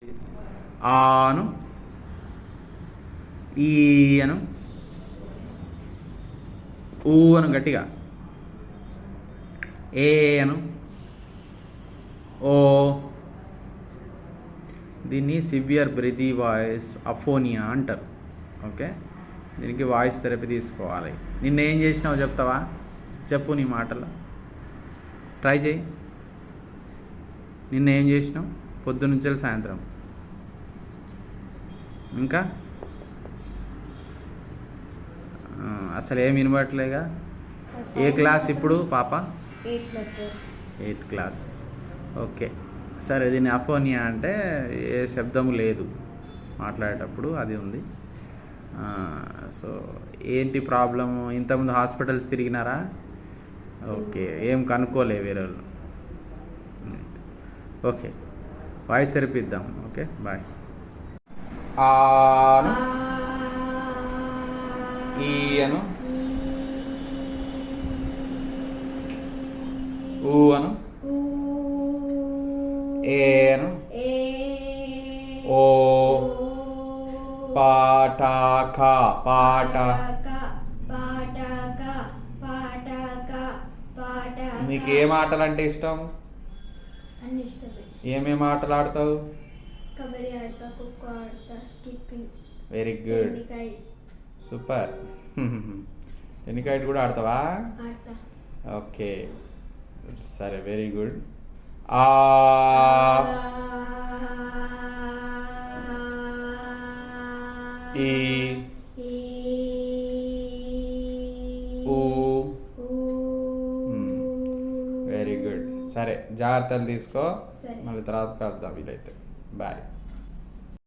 ఆను, ఈయను, ఊను గట్టిగా, ఏను, ఓ. దీన్ని సివియర్ బ్రీతీ వాయిస్ అఫోనియా అంటారు. ఓకే, దీనికి వాయిస్ థెరపీ తీసుకోవాలి. నిన్నేం చేసినావు చెప్తావా? చెప్పు నీ మాటలో, ట్రై చేయి. నిన్నేం చేసినావు పొద్దునుంచి సాయంత్రం? ఇంకా అసలు ఏమి వినబట్లేగా. ఏ క్లాస్ ఇప్పుడు పాప? 8th class. ఓకే, సరే. దీన్ని అఫోనియా అంటే ఏ శబ్దము లేదు మాట్లాడేటప్పుడు, అది ఉంది. సో ఏంటి ప్రాబ్లము? ఇంతకుముందు హాస్పిటల్స్ తిరిగినారా? ఓకే, ఏం కనుక్కోలే వేరే వాళ్ళు. ఓకే, వాయిస్ థెరపీ ఇద్దాం. Okay, bye. ఆను, ఈయను, ఊను, ఏను, ఓ. పాటాక, పాట. నీకు ఏ ఆటలు అంటే ఇష్టం? అన్ని ఇష్టమే. ఏమేమి ఆటలు ఆడతావు? కబడ్డీ ఆడతా, ఖోఖో ఆడతా, skipping. Very good, super. Tennikoit కూడా ఆడతావా? ఆడతా. ఓకే, సరే, వెరీ గుడ్. ఆ, ఈ, ఊ. Very good. సరే, జాగ్రత్తలు తీసుకో. మళ్ళీ తర్వాత కలుద్దాం వీలైతే. బాయ్.